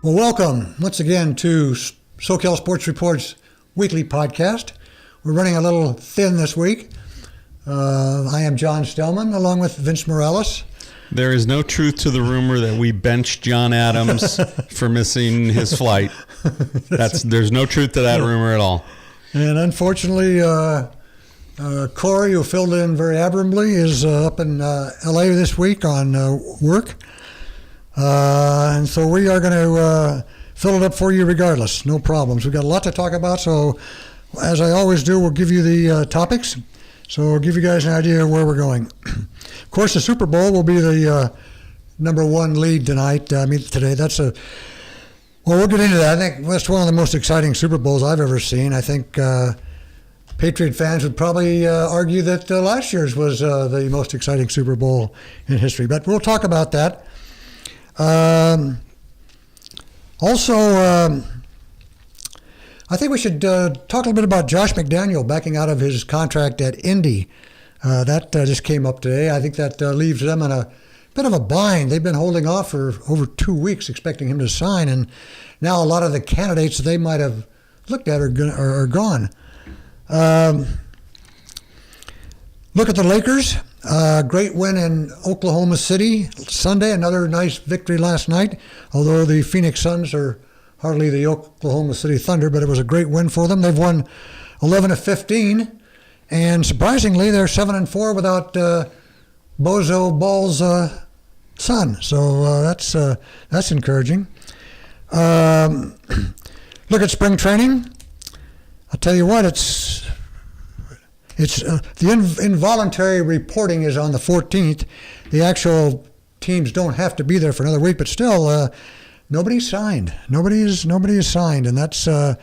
Well, welcome once again to SoCal Sports Report's weekly podcast. We're running a little thin this week. I am John Stellman, along with Vince Morales. There is no truth to the rumor that we benched John Adams for missing his flight. There's no truth to that rumor at all. And unfortunately, Corey, who filled in very admirably, is up in L.A. this week on work. And so we are going to fill it up for you regardless. No problems. We've got a lot to talk about, so as I always do, we'll give you the topics. So we'll give you guys an idea of where we're going. Of course, the Super Bowl will be the number one lead today. Well, we'll get into that. I think that's one of the most exciting Super Bowls I've ever seen. I think Patriot fans would probably argue that last year's was the most exciting Super Bowl in history. But we'll talk about that. I think we should talk a little bit about Josh McDaniel backing out of his contract at Indy. That just came up today. I think that leaves them in a bit of a bind. They've been holding off for over 2 weeks expecting him to sign, and now a lot of the candidates that they might have looked at are gone. Look at the Lakers. Great win in Oklahoma City Sunday. Another nice victory last night, although the Phoenix Suns are hardly the Oklahoma City Thunder, but it was a great win for them. They've won 11 of 15, and surprisingly, they're 7-4 without Bozo Ball's son. So that's encouraging. Look at spring training. I'll tell you what, it's the involuntary reporting is on the 14th. The actual teams don't have to be there for another week, but still, nobody's signed. Nobody is signed, and that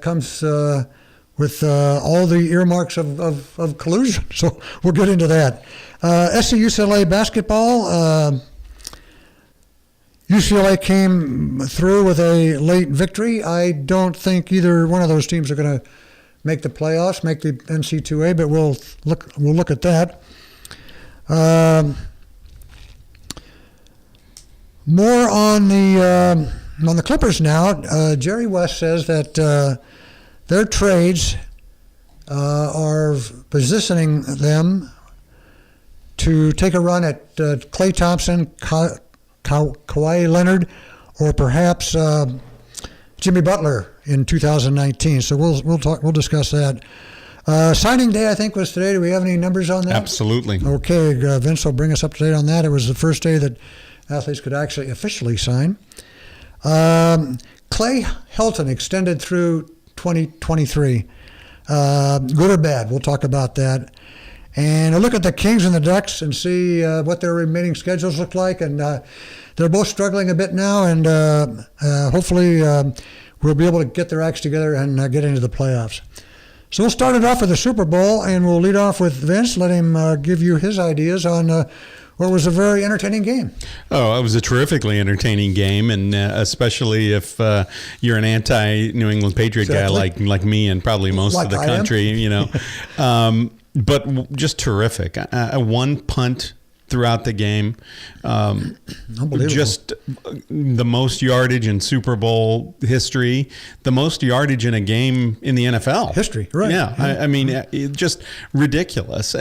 comes with all the earmarks of collusion. So we'll get into that. SC UCLA basketball. UCLA came through with a late victory. I don't think either one of those teams are going to make the playoffs, make the NC2A, but we'll look at that. More on the Clippers now. Jerry West says that their trades are positioning them to take a run at Klay Thompson, Kawhi Leonard, or perhaps Jimmy Butler in 2019. So we'll discuss that. Signing day, I think, was today. Do we have any numbers on that? Absolutely. Okay, Vince will bring us up to date on that. It was the first day that athletes could actually officially sign. Clay Helton extended through 2023. Good or bad? We'll talk about that. And a look at the Kings and the Ducks and see what their remaining schedules look like. And they're both struggling a bit now, and hopefully we'll be able to get their acts together and get into the playoffs. So we'll start it off with the Super Bowl, and we'll lead off with Vince. Let him give you his ideas on what was a very entertaining game. Oh, it was a terrifically entertaining game, and especially if you're an anti-New England Patriot guy like me and probably most of the country, but just terrific. One punt throughout the game. Just the most yardage in Super Bowl history, the most yardage in a game in the NFL history. Right? Yeah, I mean, just ridiculous.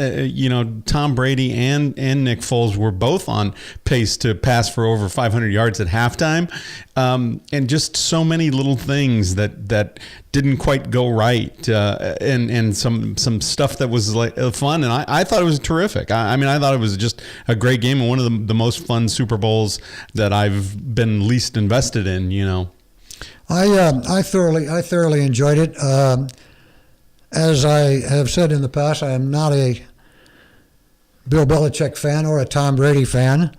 Tom Brady and Nick Foles were both on pace to pass for over 500 yards at halftime, and just so many little things that didn't quite go right, and some stuff that was like fun, and I thought it was terrific. I thought it was just a great game and one of the most fun Super Bowls that I've been least invested in. I thoroughly enjoyed it. As I have said in the past, I am not a Bill Belichick fan or a Tom Brady fan.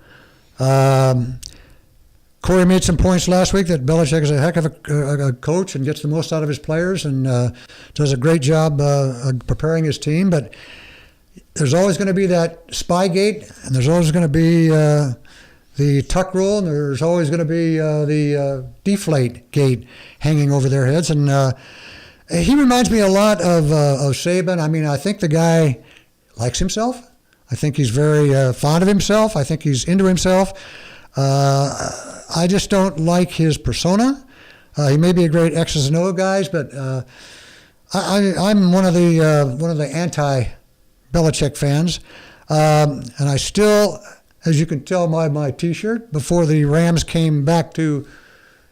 Corey made some points last week that Belichick is a heck of a coach and gets the most out of his players and does a great job preparing his team. But there's always going to be that Spygate, and there's always going to be the Tuck rule, and there's always going to be the Deflate Gate hanging over their heads. And he reminds me a lot of Saban. I think the guy likes himself. I think he's very fond of himself. I think he's into himself. I just don't like his persona. He may be a great X's and O guys, but I'm one of the anti-Belichick fans, and I still, as you can tell by my T-shirt, before the Rams came back to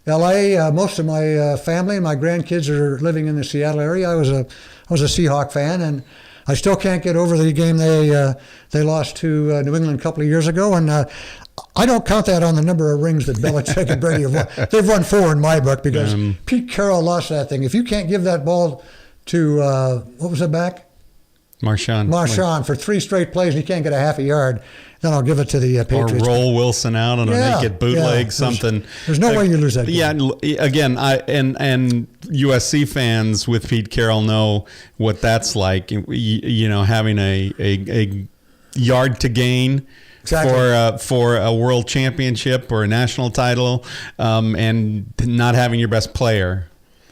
L.A., most of my family and my grandkids are living in the Seattle area. I was a Seahawk fan, and I still can't get over the game they lost to New England a couple of years ago, and I don't count that on the number of rings that Belichick and Brady have won. They've won 4 in my book because Pete Carroll lost that thing. If you can't give that ball to, what was it back? Marshawn for 3 straight plays and he can't get a half a yard, then I'll give it to the Patriots. Or roll Wilson out on a naked bootleg, something. There's no way you lose that game. Yeah, again, and USC fans with Pete Carroll know what that's like. You know, having a yard to gain. Exactly. For a world championship or a national title, and not having your best player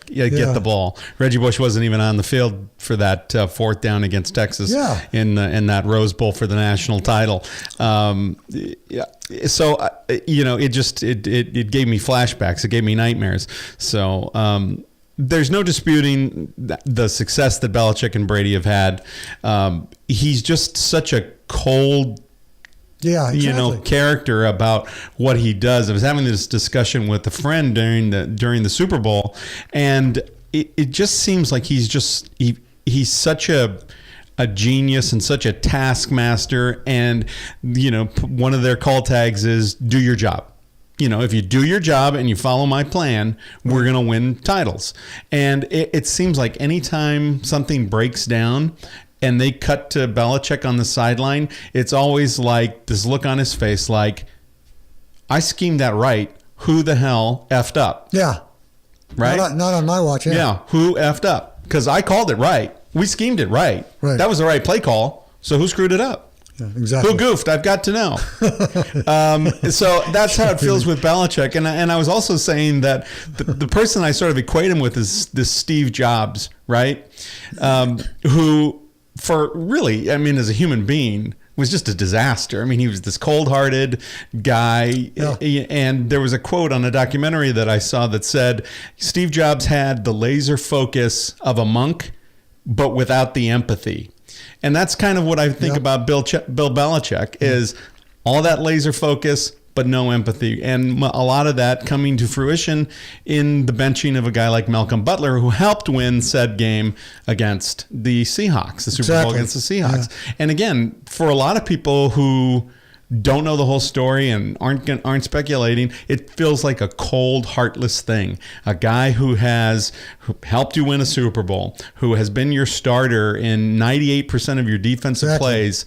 get the ball. Reggie Bush wasn't even on the field for that 4th down against Texas in that Rose Bowl for the national title. So you know, it gave me flashbacks. It gave me nightmares. So. There's no disputing the success that Belichick and Brady have had. He's just such a cold, character about what he does. I was having this discussion with a friend during the Super Bowl, and it just seems like he's such a genius and such a taskmaster. And one of their call tags is "Do your job." You know, if you do your job and you follow my plan, we're going to win titles. And it seems like anytime something breaks down and they cut to Belichick on the sideline, it's always like this look on his face like, I schemed that right. Who the hell effed up? Yeah. Right? Not on my watch, Yeah, who effed up? Because I called it right. We schemed it right. That was the right play call. So who screwed it up? Yeah, exactly. Who goofed? I've got to know. So that's how it feels with Belichick. And I was also saying that the person I sort of equate him with is this Steve Jobs, right? Who, for really, I mean, as a human being, was just a disaster. I mean, he was this cold-hearted guy. Yeah. And there was a quote on a documentary that I saw that said, Steve Jobs had the laser focus of a monk, but without the empathy. And that's kind of what I think about Bill Belichick is all that laser focus, but no empathy. And a lot of that coming to fruition in the benching of a guy like Malcolm Butler, who helped win said game against the Seahawks, the Super Bowl against the Seahawks. Yeah. And again, for a lot of people who don't know the whole story and aren't speculating, it feels like a cold, heartless thing. A guy who helped you win a Super Bowl, who has been your starter in 98% of your defensive plays,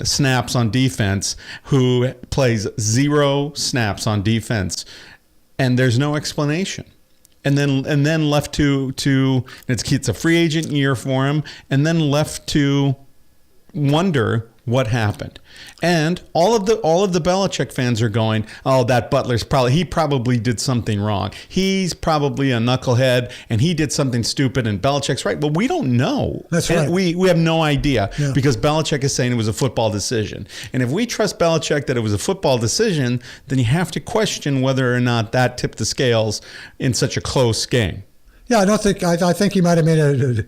snaps on defense, who plays 0 snaps on defense, and there's no explanation. And then left to it's a free agent year for him, and then left to wonder what happened. And all of the Belichick fans are going, oh, that Butler's probably did something wrong. He's probably a knucklehead and he did something stupid and Belichick's right. But we don't know. That's right. And we have no idea because Belichick is saying it was a football decision. And if we trust Belichick that it was a football decision, then you have to question whether or not that tipped the scales in such a close game. Yeah, I think he might have made a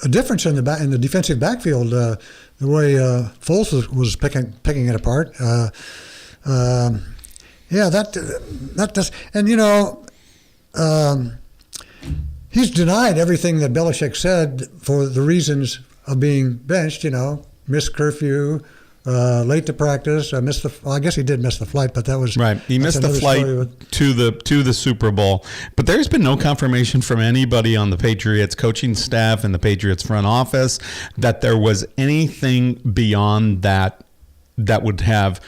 difference in the defensive backfield. The way Foles was picking it apart. That does. And he's denied everything that Belichick said for the reasons of being benched. Missed curfew. Late to practice. I guess he did miss the flight, but that was right. He missed the flight to the Super Bowl. But there's been no confirmation from anybody on the Patriots coaching staff and the Patriots front office that there was anything beyond that would have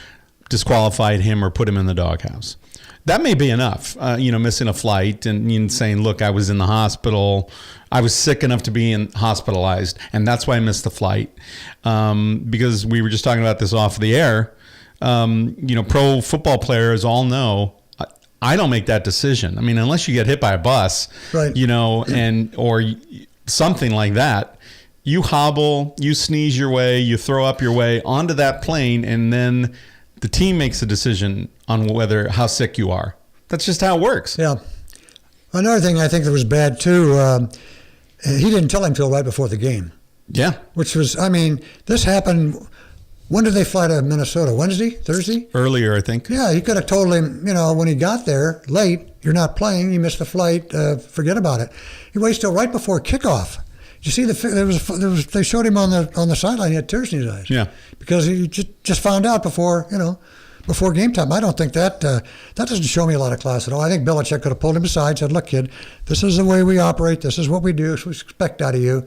disqualified him or put him in the doghouse. That may be enough, missing a flight and saying, look, I was in the hospital. I was sick enough to be hospitalized, and that's why I missed the flight. Because we were just talking about this off the air. Pro football players all know I don't make that decision. I mean, unless you get hit by a bus, right. or something like that, you hobble, you sneeze your way, you throw up your way onto that plane, and then The team makes a decision on how sick you are. That's just how it works. Yeah. Another thing I think that was bad too. He didn't tell him till right before the game. Yeah. Which was, I mean, this happened. When did they fly to Minnesota? Wednesday? Thursday? Earlier, I think. Yeah, he could have told him, when he got there late, you're not playing, you missed the flight, forget about it. He waits till right before kickoff. You see, they showed him on the sideline. He had tears in his eyes. Yeah. Because he just found out before game time. I don't think that doesn't show me a lot of class at all. I think Belichick could have pulled him aside, said, "Look, kid, this is the way we operate. This is what we do. This is what we expect out of you.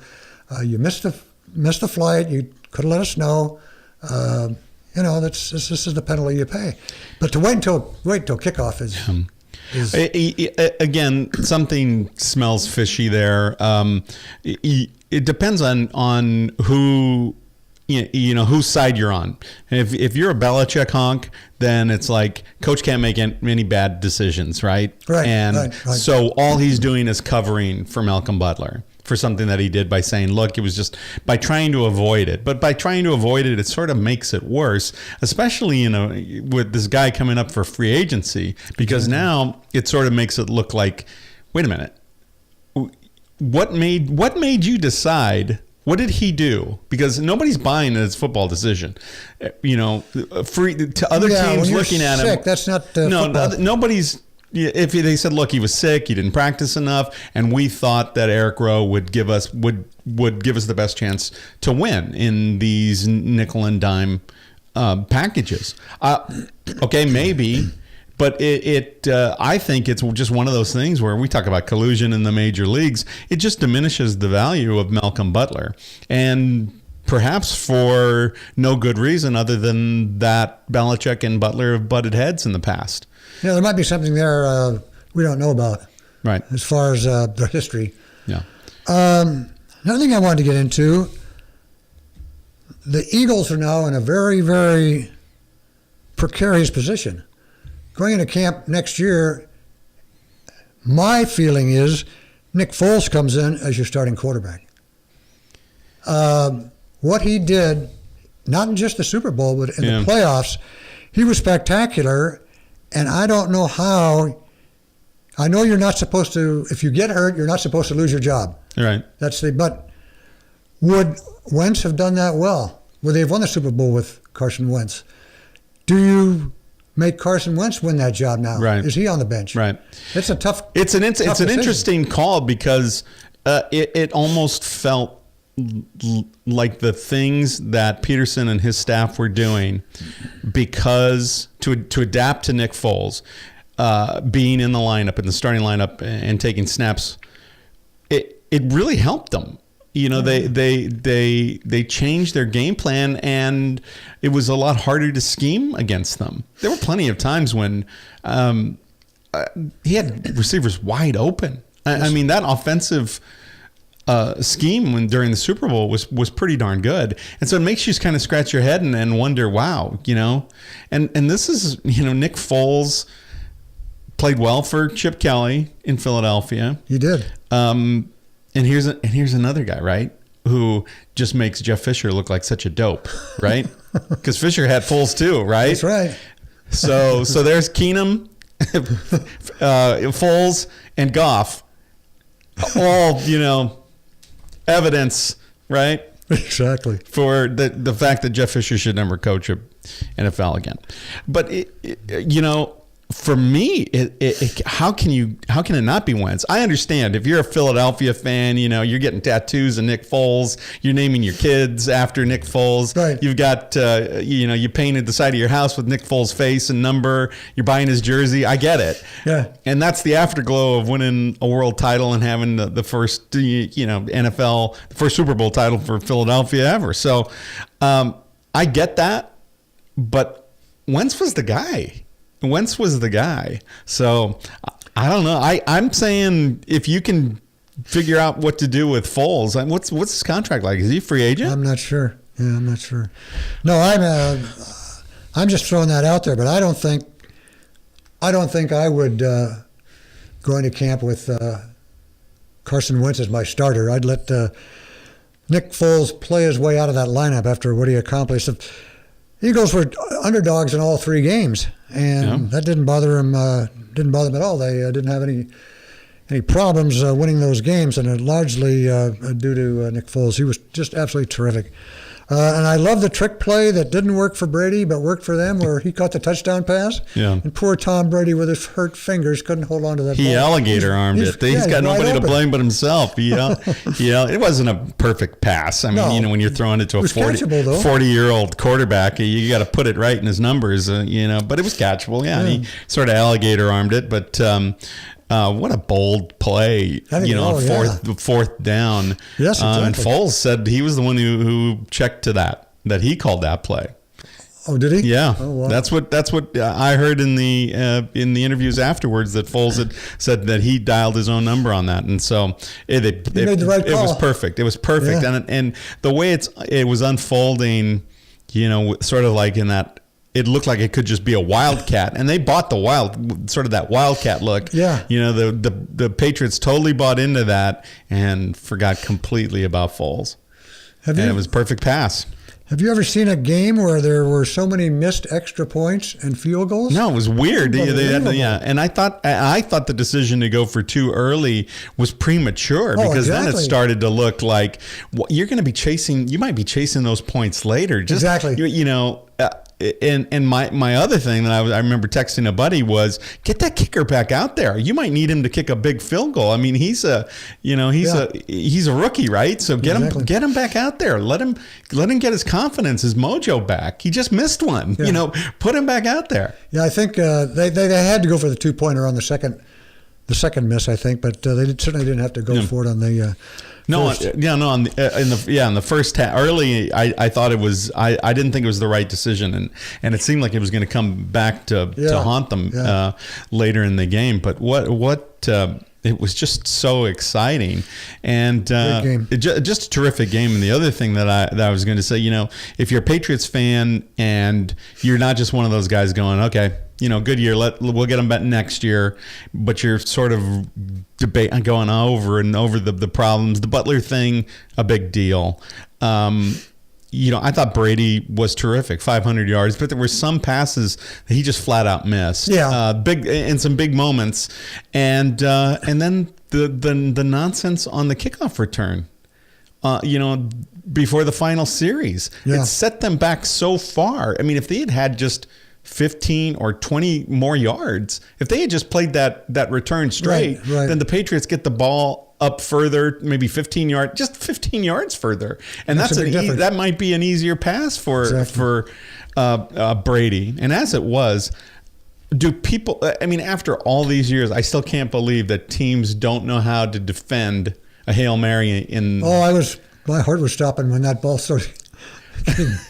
You missed the flight. You could have let us know. This is the penalty you pay. But to wait until kickoff is." Again, something smells fishy there. It depends on who, whose side you're on. If you're a Belichick honk, then it's like coach can't make any bad decisions, right? Right. And right. so all he's doing is covering for Malcolm Butler for something that he did by saying, look, it was just by trying to avoid it. But by trying to avoid it, it sort of makes it worse, especially, with this guy coming up for free agency, because now it sort of makes it look like, wait a minute, what made you decide? What did he do? Because nobody's buying his football decision. Free to other teams looking at him. That's not nobody's. If they said, look, he was sick, he didn't practice enough, and we thought that Eric Rowe would give us the best chance to win in these nickel and dime packages. Okay, maybe, but I think it's just one of those things where we talk about collusion in the major leagues. It just diminishes the value of Malcolm Butler, and perhaps for no good reason other than that Belichick and Butler have butted heads in the past. Yeah, there might be something there we don't know about. Right. As far as their history. Yeah. Another thing I wanted to get into, the Eagles are now in a very, very precarious position. Going into camp next year, my feeling is Nick Foles comes in as your starting quarterback. What he did, not in just the Super Bowl, but in the playoffs, he was spectacular. And I don't know how. I know you're not supposed to. If you get hurt, you're not supposed to lose your job. Right. But would Wentz have done that well? Would they have won the Super Bowl with Carson Wentz? Do you make Carson Wentz win that job now? Right. Is he on the bench? Right. It's a tough. It's an decision. interesting call because it almost felt like the things that Peterson and his staff were doing, because to adapt to Nick Foles being in the starting lineup and taking snaps, it really helped them. They changed their game plan, and it was a lot harder to scheme against them. There were plenty of times when he had receivers wide open. I mean, that offensive scheme during the Super Bowl was pretty darn good, and so it makes you just kind of scratch your head and wonder, wow, and this is Nick Foles played well for Chip Kelly in Philadelphia. He did. And here's another guy, right, who just makes Jeff Fisher look like such a dope, right? Because Fisher had Foles too, right? That's right. So there's Keenum, Foles, and Goff, all evidence, right? Exactly. For the fact that Jeff Fisher should never coach a NFL again. But for me, how can it not be Wentz? I understand if you're a Philadelphia fan, you're getting tattoos of Nick Foles, you're naming your kids after Nick Foles. Right. You've got you painted the side of your house with Nick Foles' face and number. You're buying his jersey. I get it. Yeah. And that's the afterglow of winning a world title and having the first NFL, the first Super Bowl title for Philadelphia ever. So I get that, but Wentz was the guy. So I don't know. I'm saying if you can figure out what to do with Foles, what's his contract like? Is he a free agent? I'm not sure. Yeah, I'm not sure. No, I'm just throwing that out there, but I don't think I would go into camp with Carson Wentz as my starter. I'd let Nick Foles play his way out of that lineup after what he accomplished. Eagles were underdogs in all 3 games, and that didn't bother them. Didn't bother them at all. They didn't have any problems winning those games, and largely due to Nick Foles. He was just absolutely terrific. And I love the trick play that didn't work for Brady but worked for them, where he caught the touchdown pass. Yeah. And poor Tom Brady, with his hurt fingers, couldn't hold on to that ball. He alligator armed it. He's got nobody to blame but himself. It wasn't a perfect pass. I mean, when you're throwing it to a 40-year-old quarterback, you got to put it right in his numbers, but it was catchable. Yeah. And he sort of alligator armed it, but what a bold play, fourth down. Yes, exactly. And Foles said he was the one who checked to that he called that play. Oh, did he? Yeah. Oh, wow. That's what I heard in the interviews afterwards, that Foles had said that he dialed his own number on that, and so he made the right call. It was perfect. It was perfect, and the way it was unfolding, sort of like in that. It looked like it could just be a wildcat, and they bought the that wildcat look. Yeah. The Patriots totally bought into that and forgot completely about Foles. It was a perfect pass. Have you ever seen a game where there were so many missed extra points and field goals? No, it was weird. And I thought the decision to go for 2 early was premature, because then it started to look like you're going to be chasing. You might be chasing those points later. Exactly. And my other thing that I remember texting a buddy was, get that kicker back out there. You might need him to kick a big field goal. I mean, he's a rookie, right? So get him back out there. Let him get his confidence, his mojo back. He just missed one. Yeah. Put him back out there. Yeah, I think they had to go for the 2-pointer on the second miss, I think, but they certainly didn't have to go for it on the. In the first half, early, I thought it was. I didn't think it was the right decision, and it seemed like it was going to come back to haunt them later in the game. But it was just so exciting, and just a terrific game. And the other thing that I was going to say, if you're a Patriots fan and you're not just one of those guys going, okay, good year, we'll get them back next year, but you're sort of going over and over the problems. The Butler thing, a big deal. I thought Brady was terrific, 500 yards, but there were some passes that he just flat out missed. Yeah, big in some big moments, and then the nonsense on the kickoff return. Before the final series, it set them back so far. I mean, if they had just 15 or 20 more yards, if they had just played that return straight, then the Patriots get the ball up further, maybe 15 yards further, and that might be an easier pass for Brady. And as it was, do people? I mean, after all these years, I still can't believe that teams don't know how to defend a Hail Mary my heart was stopping when that ball started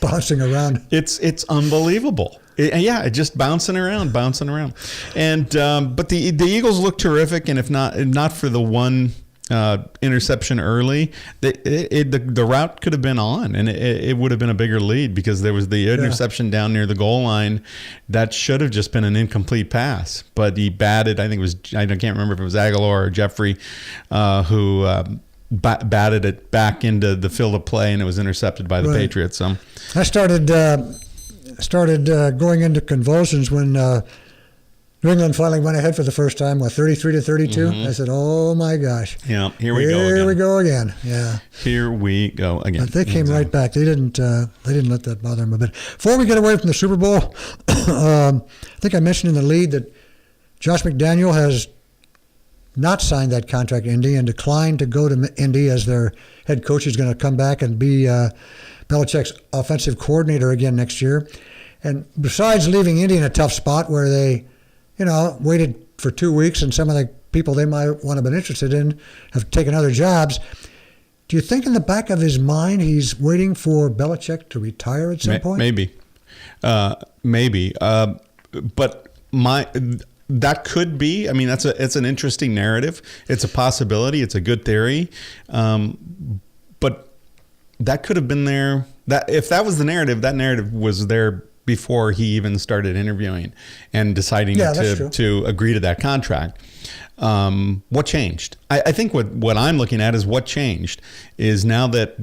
bouncing around. It's unbelievable. Just bouncing around, and but the Eagles look terrific, and if not for the one interception early, the route could have been on, and it would have been a bigger lead, because there was the interception down near the goal line that should have just been an incomplete pass, but he batted. I can't remember if it was Aguilar or Jeffrey who batted it back into the field of play, and it was intercepted by the Patriots. So I started going into convulsions when New England finally went ahead for the first time, 33-32. Mm-hmm. I said, "Oh my gosh!" Yeah, here we go again. Yeah, here we go again. But they came right back. They didn't let that bother them a bit. Before we get away from the Super Bowl, I think I mentioned in the lead that Josh McDaniel has not signed that contract in Indy and declined to go to Indy as their head coach. Is going to come back and be Belichick's offensive coordinator again next year. And besides leaving Indy in a tough spot where they, waited for 2 weeks and some of the people they might want to have been interested in have taken other jobs, do you think in the back of his mind he's waiting for Belichick to retire at some point? Maybe. But that could be. I mean, it's an interesting narrative. It's a possibility. It's a good theory. But that could have been there. That if that was the narrative, that narrative was there before he even started interviewing and deciding to agree to that contract. What changed? I think what I'm looking at is what changed is now that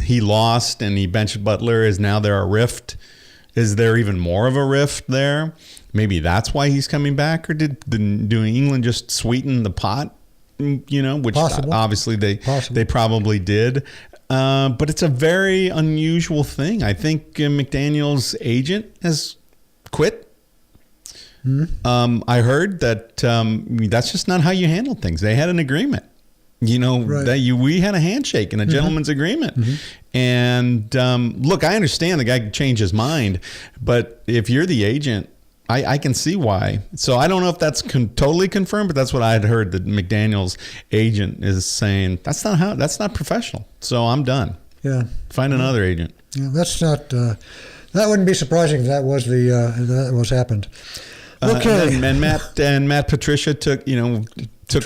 he lost and he benched Butler, is now there a rift Is there even more of a rift there? Maybe that's why he's coming back, or did New England just sweeten the pot? Which Possible. obviously they probably did. But it's a very unusual thing. I think McDaniel's agent has quit. I heard that that's just not how you handle things. They had an agreement. Right. We had a handshake and a gentleman's agreement. And look, I understand the guy could change his mind, but if you're the agent, I can see why. So I don't know if that's totally confirmed, but that's what I had heard, that McDaniel's agent is saying that's not professional. So I'm done. Yeah. Find another agent. Yeah, that's not. That wouldn't be surprising if that was happened. Okay. And Matt Patricia took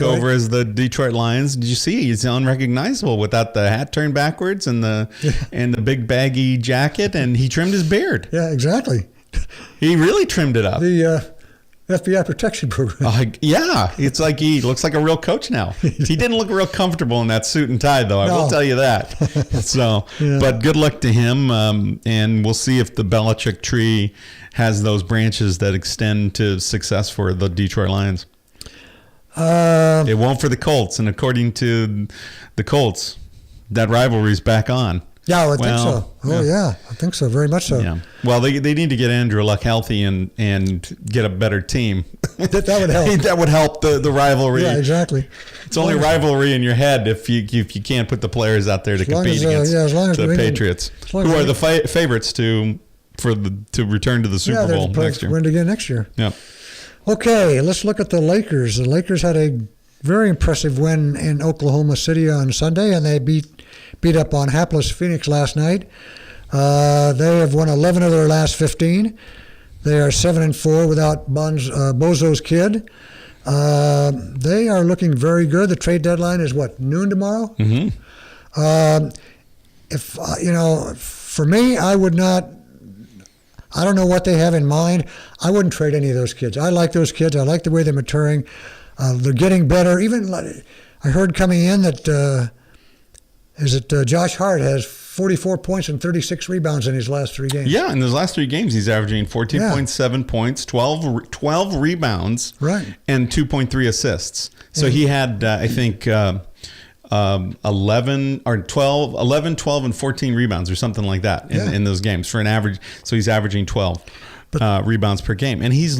over as the Detroit Lions. Did you see? He's unrecognizable without the hat turned backwards and the big baggy jacket, and he trimmed his beard. Yeah, exactly. He really trimmed it up. The FBI protection program. Yeah, it's like he looks like a real coach now. He didn't look real comfortable in that suit and tie, though. I will tell you that. So, yeah. But good luck to him, and we'll see if the Belichick tree has those branches that extend to success for the Detroit Lions. It won't for the Colts, and according to the Colts, that rivalry's back on. Yeah, I think so. Oh, yeah, I think so. Very much so. Yeah. Well, they need to get Andrew Luck healthy and get a better team. That would help. That would help the rivalry. Yeah, exactly. It's only rivalry in your head if you can't put the players out there to compete against the Patriots, who are the favorites to return to the Super Bowl next year. Win again next year. Yeah. Okay, let's look at the Lakers. The Lakers had a very impressive win in Oklahoma City on Sunday, and they beat up on hapless Phoenix last night. They have won 11 of their last 15. They are 7-4 without Bozo's kid. They are looking very good. The trade deadline is noon tomorrow? Mm-hmm. For me, I would not. I don't know what they have in mind. I wouldn't trade any of those kids. I like those kids. I like the way they're maturing. They're getting better. Even I heard coming in that Josh Hart has 44 points and 36 rebounds in his last 3 games. Yeah, in his last 3 games, he's averaging 14.7 points, 12 rebounds, right, and 2.3 assists. So he had, I think, 11, 12, and 14 rebounds or something like that in those games for an average. So he's averaging 12 rebounds per game. And he's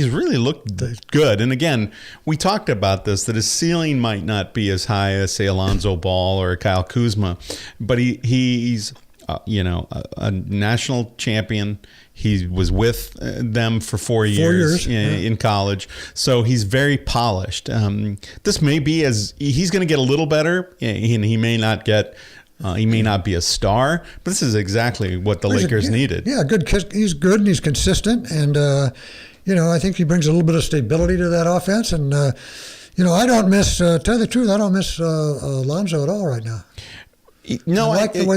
really looked good. And again, we talked about this, that his ceiling might not be as high as, say, Alonzo Ball or Kyle Kuzma, but he's a national champion. He was with them for 4 years, in college. So he's very polished. This may be he's going to get a little better, and he may not be a star, but this is exactly what the Lakers needed. Yeah, good. He's good and he's consistent, and I think he brings a little bit of stability to that offense. And I don't miss. Tell you the truth, I don't miss Alonzo at all right now. No, it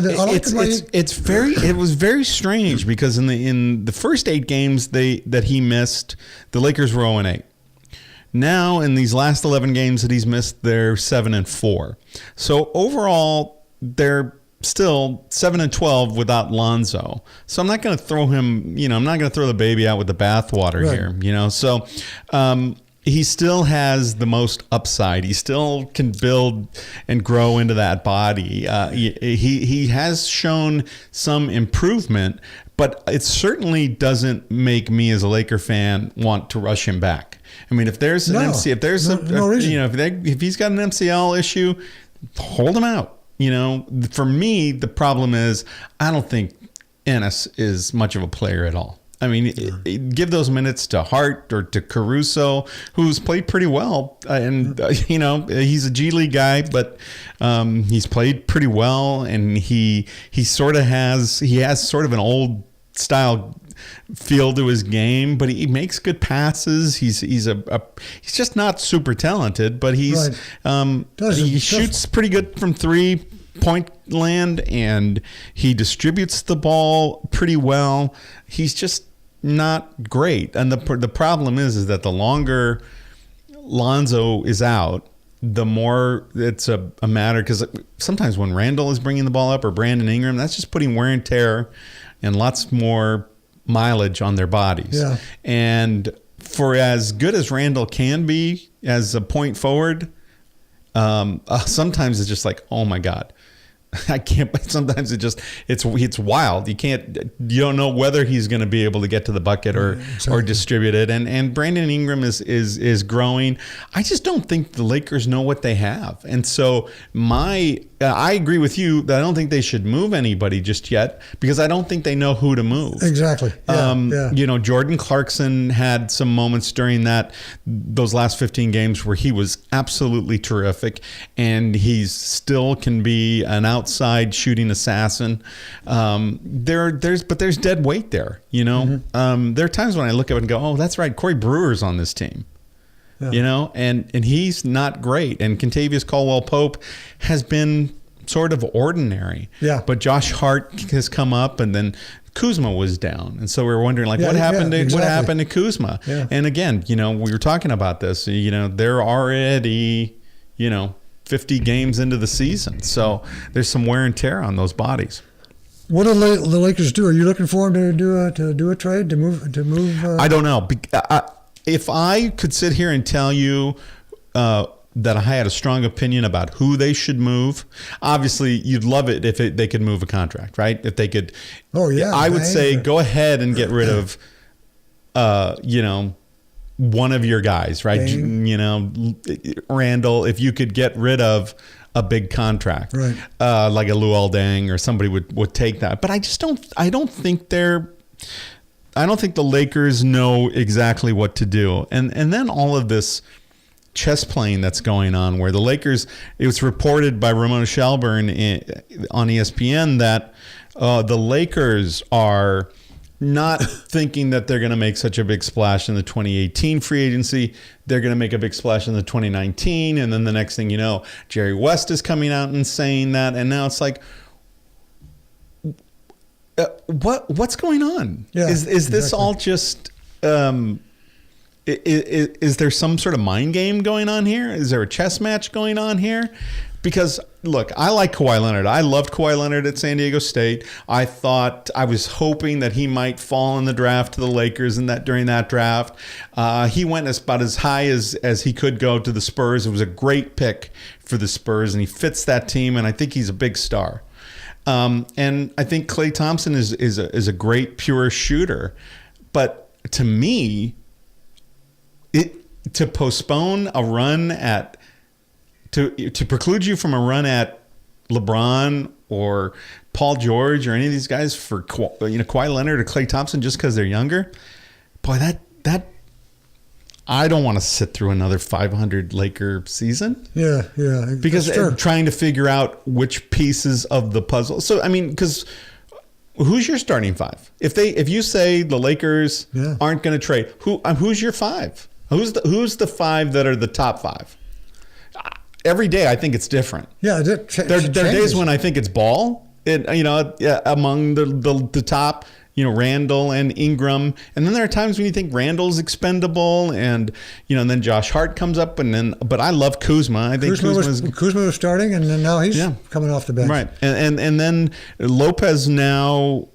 was very strange because in the first 8 games that he missed, the Lakers were 0-8. Now in these last 11 games that he's missed, they're 7-4. So overall, they're still 7-12 without Lonzo. So I'm not going to throw him. I'm not going to throw the baby out with the bathwater here. So. He still has the most upside. He still can build and grow into that body. He has shown some improvement, but it certainly doesn't make me as a Laker fan want to rush him back. I mean, if there's an if he's got an MCL issue, hold him out. For me, the problem is I don't think Ennis is much of a player at all. I mean, give those minutes to Hart or to Caruso, who's played pretty well. And, he's a G League guy, but he's played pretty well. And he has sort of an old style feel to his game, but he makes good passes. He's just not super talented, but he shoots pretty good from 3-point land, and he distributes the ball pretty well. He's just not great. And the problem is that the longer Lonzo is out, the more it's a matter, because sometimes when Randall is bringing the ball up or Brandon Ingram, that's just putting wear and tear and lots more mileage on their bodies. Yeah. And for as good as Randall can be as a point forward, sometimes it's just like, oh my God, I can't. Sometimes it's wild. You don't know whether he's going to be able to get to the bucket or distribute it. And Brandon Ingram is growing. I just don't think the Lakers know what they have. And so I agree with you that I don't think they should move anybody just yet because I don't think they know who to move. Exactly. Yeah, Jordan Clarkson had some moments during those last 15 games where he was absolutely terrific, and he still can be an outside shooting assassin. There's dead weight there. There are times when I look at it and go, oh, that's right, Corey Brewer's on this team. Yeah. And he's not great. And Kentavious Caldwell-Pope has been sort of ordinary. Yeah. But Josh Hart has come up, and then Kuzma was down. And so we were wondering, what happened to Kuzma? Yeah. And again, we were talking about this, they're already, 50 games into the season. So there's some wear and tear on those bodies. What do the Lakers do? Are you looking for them to do a trade, to move? I don't know. If I could sit here and tell you that I had a strong opinion about who they should move, obviously you'd love it if they could move a contract, right? If they could. Oh yeah. I would say go ahead and get rid of, one of your guys, right? Randall. If you could get rid of a big contract, right, like a Luol Deng or somebody would take that. But I don't think the Lakers know exactly what to do. And then all of this chess playing that's going on where the Lakers, it was reported by Ramona Shelburne on ESPN that the Lakers are not thinking that they're going to make such a big splash in the 2018 free agency. They're going to make a big splash in the 2019. And then the next thing you know, Jerry West is coming out and saying that. And now it's like, what's going on? Yeah, is this all just is there some sort of mind game going on here? Is there a chess match going on here? Because look, I like Kawhi Leonard. I loved Kawhi Leonard at San Diego State. I was hoping that he might fall in the draft to the Lakers during that draft. He went about as high as he could go to the Spurs. It was a great pick for the Spurs, and he fits that team, and I think he's a big star. And I think Klay Thompson is a great pure shooter, but to me, to postpone a run to preclude you from a run at LeBron or Paul George or any of these guys for Kawhi Leonard or Klay Thompson just because they're younger, boy, that I don't want to sit through another 500 Laker season. Yeah. Because trying to figure out which pieces of the puzzle. So, I mean, because who's your starting five? If you say the Lakers aren't going to trade, who's your five? Who's the five that are the top five? Every day, I think it's different. Yeah, there are days when I think it's Ball, among the top. Randall and Ingram. And then there are times when you think Randall's expendable and then Josh Hart comes up but I love Kuzma. I think Kuzma was starting and then now he's coming off the bench. Right. And then Lopez now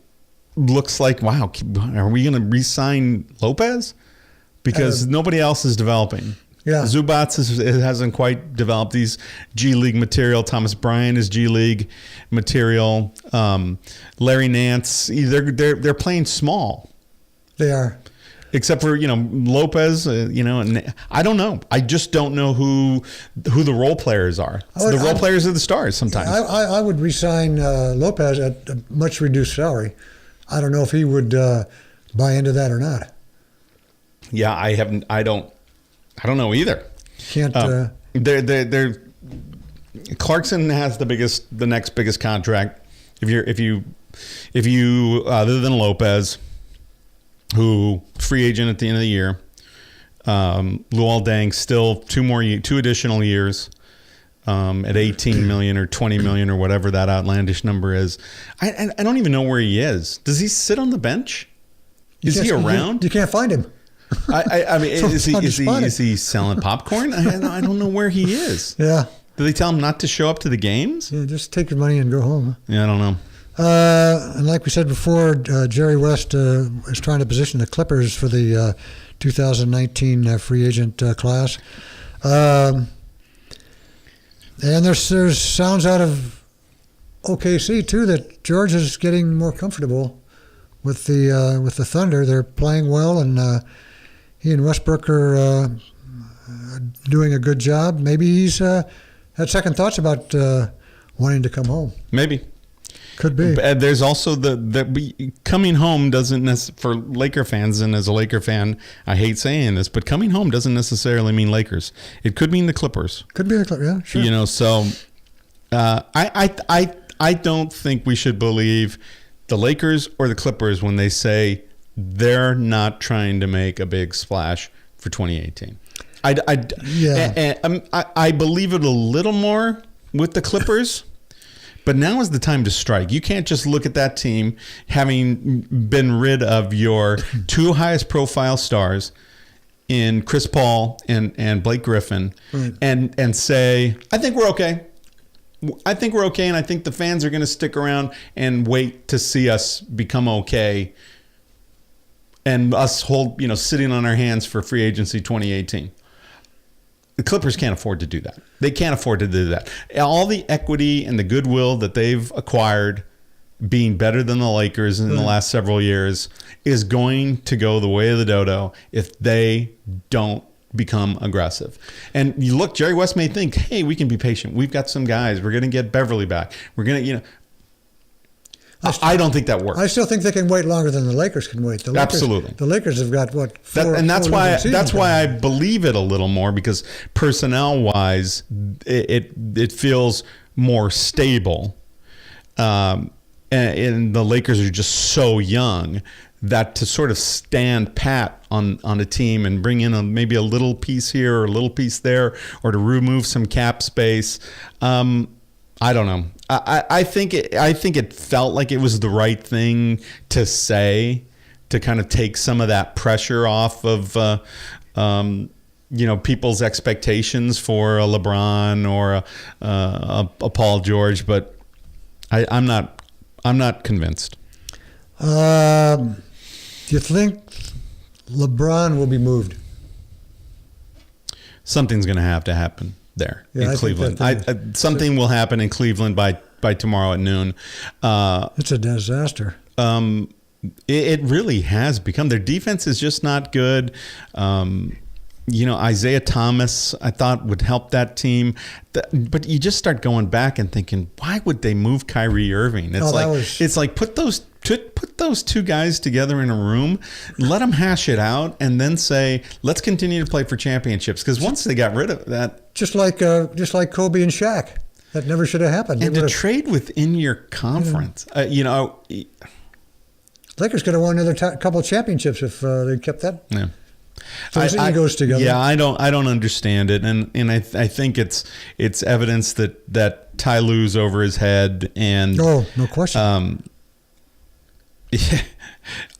looks like, wow, are we going to re-sign Lopez? Because nobody else is developing. Yeah. Zubats hasn't quite developed. These G League material. Thomas Bryant is G League material. Larry Nance, they're playing small. They are. Except for Lopez, and I don't know. I just don't know who the role players are. The role players are the stars sometimes. I would re-sign Lopez at a much reduced salary. I don't know if he would buy into that or not. Yeah, I don't know either. Can't. They're Clarkson has the next biggest contract. If you other than Lopez, who free agent at the end of the year, Luol Deng still two additional years at 18 million or 20 million or whatever that outlandish number is. I don't even know where he is. Does he sit on the bench? Is he around? You can't find him. I mean, is he selling popcorn? I don't know where he is. Yeah. Do they tell him not to show up to the games? Yeah, just take your money and go home. Yeah, I don't know. And like we said before, Jerry West is trying to position the Clippers for the 2019 free agent class. And there's sounds out of OKC too that George is getting more comfortable with the Thunder. They're playing well, and he and Westbrook are doing a good job. Maybe he's had second thoughts about wanting to come home. Maybe. Could be. There's also coming home doesn't for Laker fans, and as a Laker fan, I hate saying this, but coming home doesn't necessarily mean Lakers. It could mean the Clippers. Could be the Clippers. Yeah, sure. You know, so I don't think we should believe the Lakers or the Clippers when they say they're not trying to make a big splash for 2018. I believe it a little more with the Clippers. But now is the time to strike. You can't just look at that team having been rid of your two highest profile stars in Chris Paul and Blake Griffin, right, and say, I think we're okay. I think we're okay, and I think the fans are going to stick around and wait to see us become okay, and us sitting on our hands for free agency 2018. The Clippers can't afford to do that. They can't afford to do that. All the equity and the goodwill that they've acquired, being better than the Lakers in the last several years, is going to go the way of the dodo if they don't become aggressive. And you look, Jerry West may think, hey, we can be patient. We've got some guys. We're going to get Beverly back. We're going to, I don't think that works. I still think they can wait longer than the Lakers can wait. Absolutely. The Lakers have got what? That's why I believe it a little more, because personnel wise, it feels more stable. And the Lakers are just so young that to sort of stand pat on a team and bring in maybe a little piece here or a little piece there, or to remove some cap space, I don't know. I think it felt like it was the right thing to say, to kind of take some of that pressure off of people's expectations for a LeBron or a Paul George, but I'm not convinced. Do you think LeBron will be moved? Something's going to have to happen there in Cleveland. Something will happen in Cleveland by tomorrow at noon. It's a disaster. It really has become. Their defense is just not good. Isaiah Thomas, I thought, would help that team. But you just start going back and thinking, why would they move Kyrie Irving? It's like put those two guys together in a room, let them hash it out, and then say, let's continue to play for championships. Because once they got rid of that, just like Kobe and Shaq, that never should have happened. And to trade within your conference, Lakers could have won another couple of championships if they kept that. Yeah. Those egos together. Yeah, I don't understand it, and I think it's evidence that Ty Lue's over his head, and no question.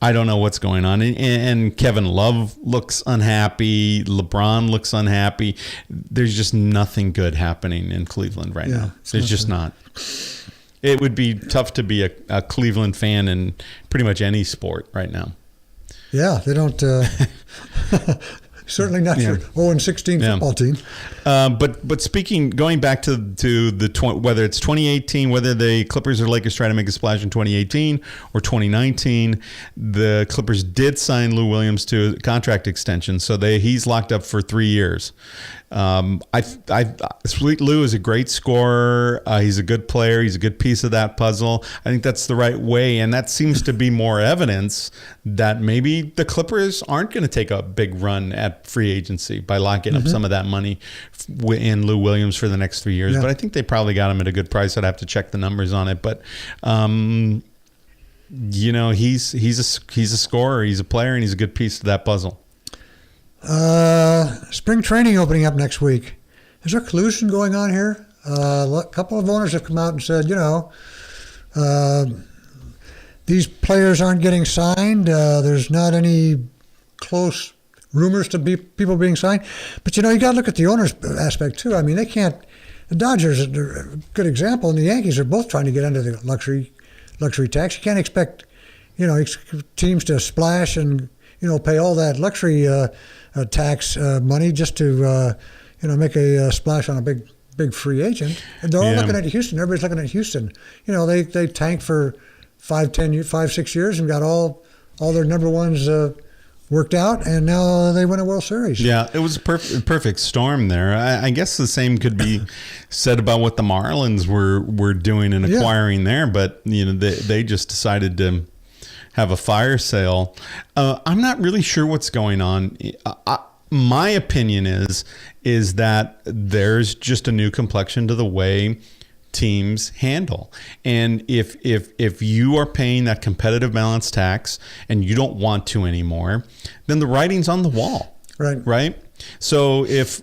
I don't know what's going on, and Kevin Love looks unhappy. LeBron looks unhappy. There's just nothing good happening in Cleveland right now. There's just not. It would be tough to be a Cleveland fan in pretty much any sport right now. Yeah, they don't. Certainly not your 0-16 football team. But going back to the whether it's 2018, whether the Clippers or Lakers try to make a splash in 2018 or 2019, the Clippers did sign Lou Williams to a contract extension, so he's locked up for 3 years. Sweet Lou is a great scorer. He's a good player. He's a good piece of that puzzle. I think that's the right way, and that seems to be more evidence that maybe the Clippers aren't going to take a big run at free agency by locking up some of that money in Lou Williams for the next 3 years. Yeah. But I think they probably got him at a good price. I'd have to check the numbers on it, but he's a scorer. He's a player, and he's a good piece of that puzzle. Spring training opening up next week. Is there collusion going on here? A couple of owners have come out and said, these players aren't getting signed. There's not any close rumors to be people being signed. But, you got to look at the owners aspect, too. I mean, they can't. The Dodgers are a good example, and the Yankees are both trying to get under the luxury tax. You can't expect, teams to splash and pay all that luxury tax money just to make a splash on a big free agent. And they're all looking at Houston. Everybody's looking at Houston. They tanked for 6 years and got all their number ones worked out, and now they win a World Series. Yeah, it was a perfect storm there. I guess the same could be said about what the Marlins were doing and acquiring there, but they just decided to have a fire sale. I'm not really sure what's going on. My opinion is that there's just a new complexion to the way teams handle. And if you are paying that competitive balance tax and you don't want to anymore, then the writing's on the wall. Right? So if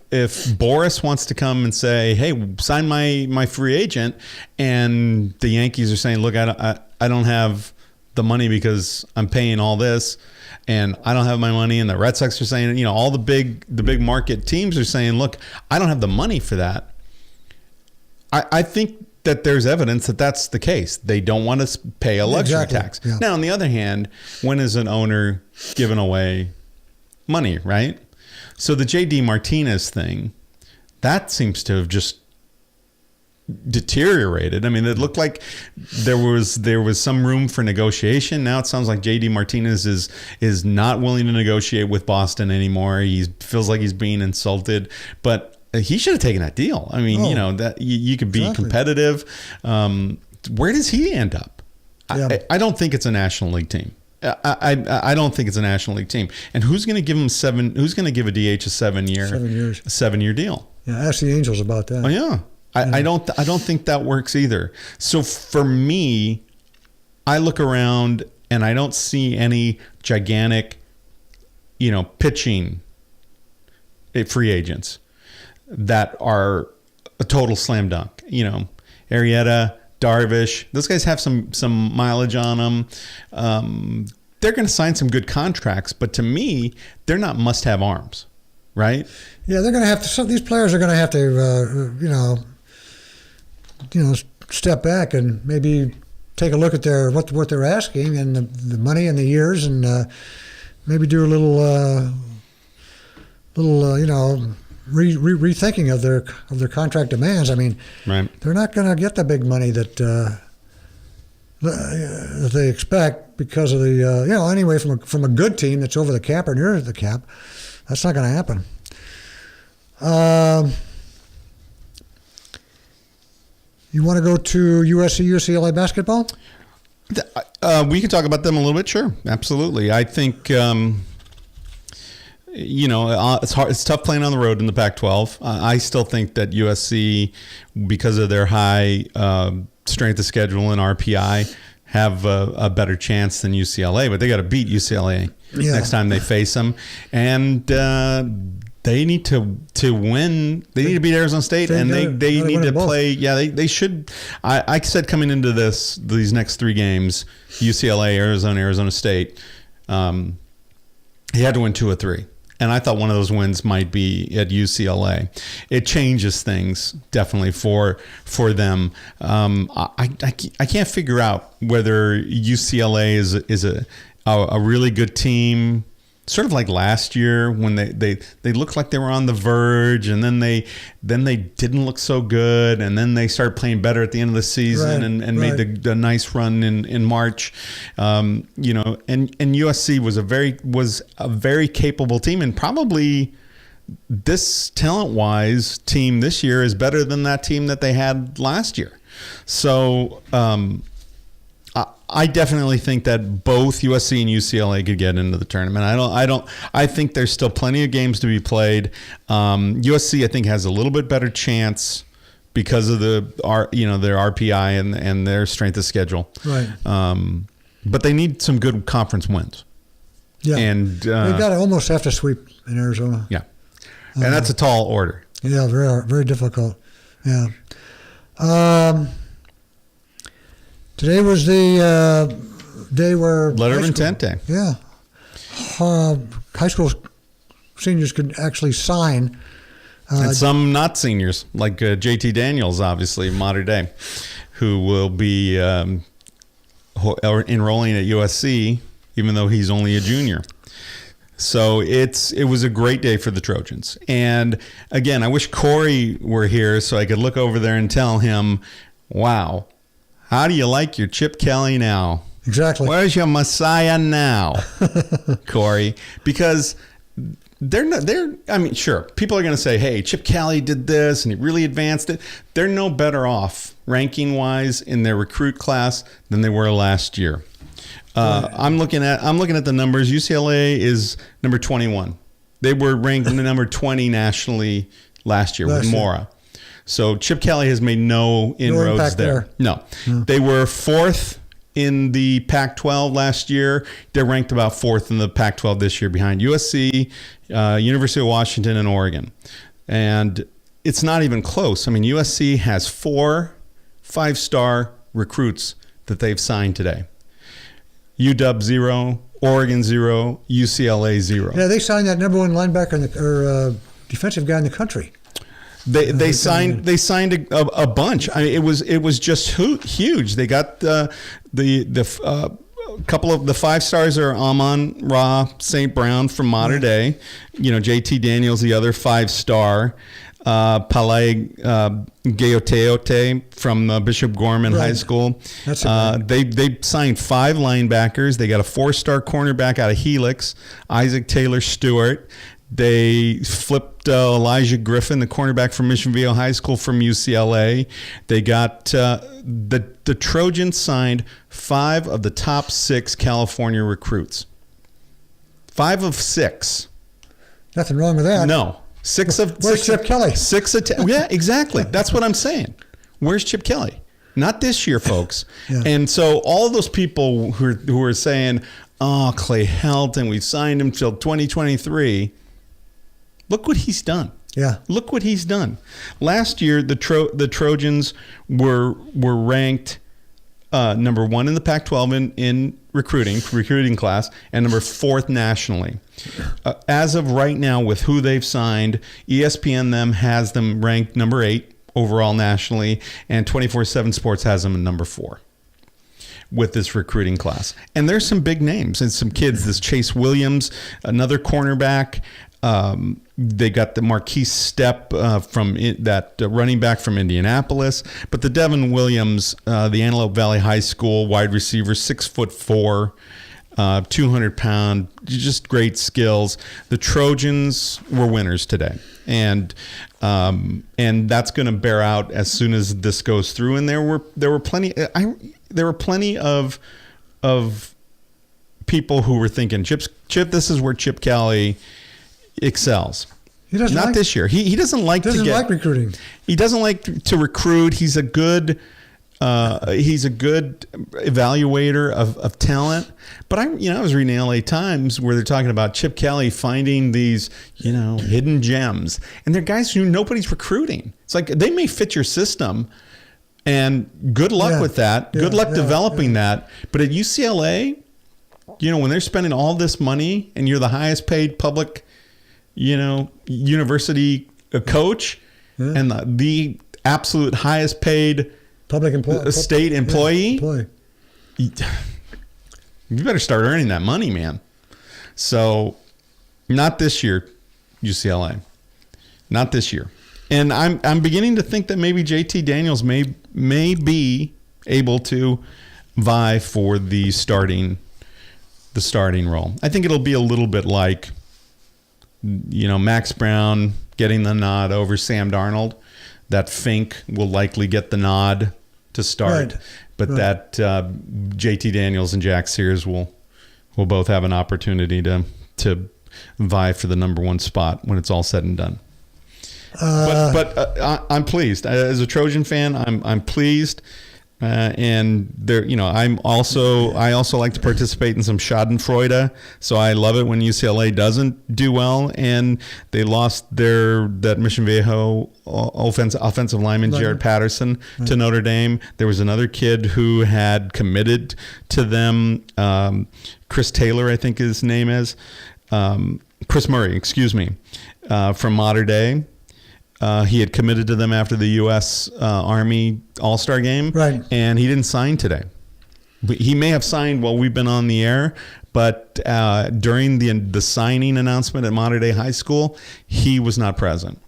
Boris wants to come and say, hey, sign my free agent, and the Yankees are saying, look, I don't have the money because I'm paying all this, and I don't have my money, and the Red Sox are saying, all the big market teams are saying, look, I don't have the money for that. I think that there's evidence that that's the case. They don't want to pay a luxury tax. Yeah. Now, on the other hand, when is an owner giving away money, right? So the J.D. Martinez thing, that seems to have just deteriorated. I mean, it looked like there was some room for negotiation. Now it sounds like J.D. Martinez is not willing to negotiate with Boston anymore. He feels like he's being insulted, but he should have taken that deal. I mean, that you could be competitive. Where does he end up? Yeah. I don't think it's a National League team. I don't think it's a National League team. And who's going to give him who's going to give a DH a 7 year deal? Yeah, ask the Angels about that. Oh yeah. I don't think that works either. So for me, I look around and I don't see any gigantic, pitching free agents that are a total slam dunk. Arrieta, Darvish, those guys have some mileage on them. They're going to sign some good contracts, but to me, they're not must-have arms, right? Yeah, they're going to have to. Some of these players are going to have to, step back and maybe take a look at what they're asking and the money and the years, and maybe do a little rethinking of their contract demands. I mean, They're not going to get the big money that they expect because of the anyway from a good team that's over the cap or near the cap. That's not going to happen. You want to go to USC UCLA basketball? We can talk about them a little bit. Sure, absolutely. I think. It's hard. It's tough playing on the road in the Pac-12. I still think that USC, because of their high strength of schedule and RPI, have a better chance than UCLA. But they got to beat UCLA next time they face them, and they need to win. They need to beat Arizona State, and they need to play. Yeah, they should. I said coming into these next three games, UCLA, Arizona State, he had to win 2 or 3. And I thought one of those wins might be at UCLA. It changes things definitely for them. I can't figure out whether UCLA is a really good team, sort of like last year when they looked like they were on the verge, and then they didn't look so good, and then they started playing better at the end of the season and made the nice run in March. And USC was a very capable team, and probably this talent-wise team this year is better than that team that they had last year. So I definitely think that both USC and UCLA could get into the tournament. I think there's still plenty of games to be played. USC, I think, has a little bit better chance because of their RPI and their strength of schedule. Right. But they need some good conference wins. Yeah. And they got to almost have to sweep in Arizona. Yeah. And that's a tall order. Yeah, very, very difficult. Yeah. Today was the day where Letter of Intent Day. Yeah. High school seniors could actually sign. And some not seniors, like JT Daniels, obviously, modern day, who will be enrolling at USC, even though he's only a junior. So it was a great day for the Trojans. And again, I wish Corey were here so I could look over there and tell him, wow, how do you like your Chip Kelly now? Exactly. Where's your Messiah now, Corey? Because I mean, sure, people are going to say, hey, Chip Kelly did this and he really advanced it. They're no better off ranking wise in their recruit class than they were last year. I'm looking at the numbers. UCLA is number 21. They were ranked number 20 nationally last year with Mora. So Chip Kelly has made no inroads there. No. They were fourth in the Pac-12 last year. They're ranked about fourth in the Pac-12 this year behind USC, University of Washington, and Oregon. And it's not even close. I mean, USC has 4 5-star recruits that they've signed today. UW 0, Oregon 0, UCLA 0. Yeah, they signed that number 1 linebacker or defensive guy in the country. They signed a bunch. I mean, it was just huge. They got the couple of the 5 stars are Amon Ra St. Brown from Mater Dei. JT Daniels, the other 5-star. Palais Gayoteote from Bishop Gorman High School. They signed 5 linebackers. They got a 4-star cornerback out of Helix, Isaac Taylor Stewart. They flipped Elijah Griffin, the cornerback from Mission Viejo High School from UCLA. They got the Trojans signed 5 of the top 6 California recruits. 5 of 6. Nothing wrong with that. No. Where's Chip Kelly? 6 of 10. Yeah, exactly. That's what I'm saying. Where's Chip Kelly? Not this year, folks. Yeah. And so all those people who are saying, oh, Clay Helton, we've signed him till 2023. Look what he's done. Yeah. Look what he's done. Last year, the Trojans were ranked number 1 in the Pac-12 in recruiting class, and number 4th nationally. As of right now, with who they've signed, ESPN has them ranked number 8 overall nationally, and 24/7 Sports has them at number 4 with this recruiting class. And there's some big names and some kids. This Chase Williams, another cornerback. They got the Marquise Stepp from that running back from Indianapolis. But the Devin Williams, the Antelope Valley High School wide receiver, 6'4", 200-pound, just great skills. The Trojans were winners today. And that's going to bear out as soon as this goes through. And there were plenty of people who were thinking, Chip, this is where Chip Kelly excels. He doesn't Not this year. He doesn't like recruiting. He doesn't like to recruit. He's a good evaluator of talent. But I was reading the LA Times where they're talking about Chip Kelly finding these, hidden gems. And they're guys who nobody's recruiting. It's like they may fit your system, and good luck with that. Good luck developing that. But at UCLA, when they're spending all this money and you're the highest paid public university coach and the absolute highest paid public employee, state employee. You better start earning that money, man. So not this year, UCLA. Not this year. And I'm beginning to think that maybe JT Daniels may be able to vie for the starting role. I think it'll be a little bit like Max Brown getting the nod over Sam Darnold. That Fink will likely get the nod to start, but that JT Daniels and Jack Sears will both have an opportunity to vie for the number 1 spot when it's all said and done. But I'm pleased as a Trojan fan. I'm pleased. And there, I also like to participate in some Schadenfreude. So I love it when UCLA doesn't do well, and they lost that Mission Viejo offensive lineman Jared Patterson to Notre Dame. There was another kid who had committed to them, Chris Taylor, I think his name is, Chris Murray, from Mater Dei. He had committed to them after the U.S. Army All-Star game, right? And he didn't sign today. He may have signed while we've been on the air, but during the signing announcement at Mater Dei High School, he was not present.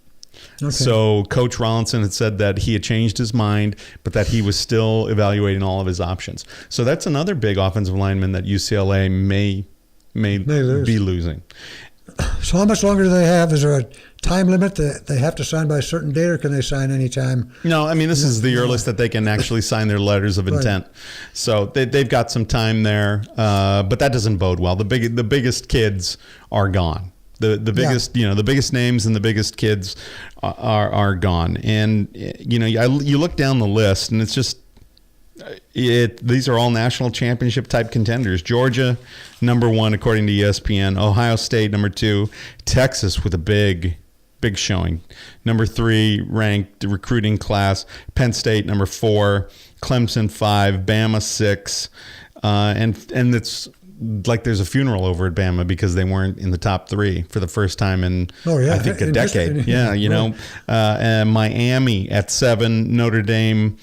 Okay. So Coach Rollinson had said that he had changed his mind, but that he was still evaluating all of his options. So that's another big offensive lineman that UCLA may be losing. So how much longer do they have? Is there a time limit that they have to sign by a certain date, or can they sign anytime? No, I mean, this is the earliest that they can actually sign their letters of intent. Right. So they've got some time there, but that doesn't bode well. The biggest kids are gone. The biggest the biggest names and the biggest kids are gone. And you look down the list, and it's just these are all national championship type contenders. Georgia, number 1 according to ESPN. Ohio State, number 2. Texas with a big showing, number 3 ranked recruiting class. Penn State, number 4. Clemson, 5. Bama, 6. And it's like there's a funeral over at Bama because they weren't in the top 3 for the first time in I think a decade. And Miami at 7, Notre Dame,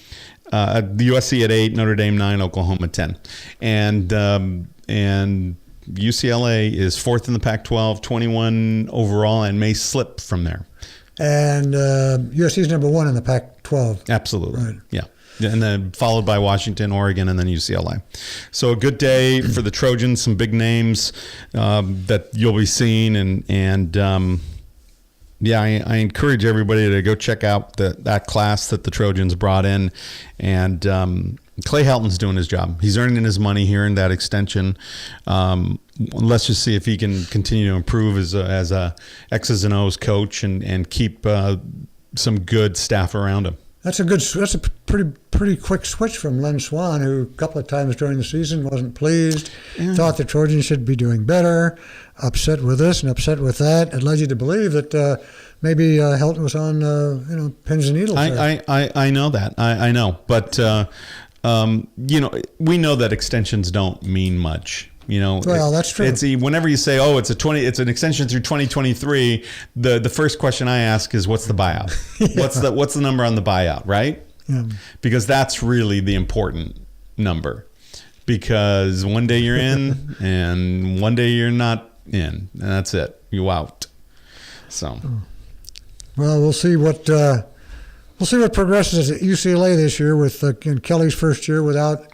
the USC at 8, Notre Dame 9, Oklahoma 10, and UCLA is 4th in the Pac-12, 21 overall, and may slip from there. And USC is number 1 in the Pac-12. Absolutely, right. Yeah. And then followed by Washington, Oregon, and then UCLA. So a good day for the Trojans. Some big names that you'll be seeing, and I encourage everybody to go check out that class that the Trojans brought in. And Clay Helton's doing his job. He's earning his money here in that extension. Let's just see if he can continue to improve as a X's and O's coach and keep some good staff around him. That's a pretty quick switch from Len Swan, who a couple of times during the season wasn't pleased, thought the Trojans should be doing better, upset with this and upset with that. It led you to believe that maybe Helton was on pins and needles. I know that. I know, but we know that extensions don't mean much. Well, that's true. It's whenever you say, "Oh, it's an extension through 2023." The first question I ask is, "What's the buyout? Yeah. What's the number on the buyout?" Right? Yeah. Because that's really the important number. Because one day you're in, and one day you're not in, and that's it. You out. So. Well, we'll see what progresses at UCLA this year with in Kelly's first year without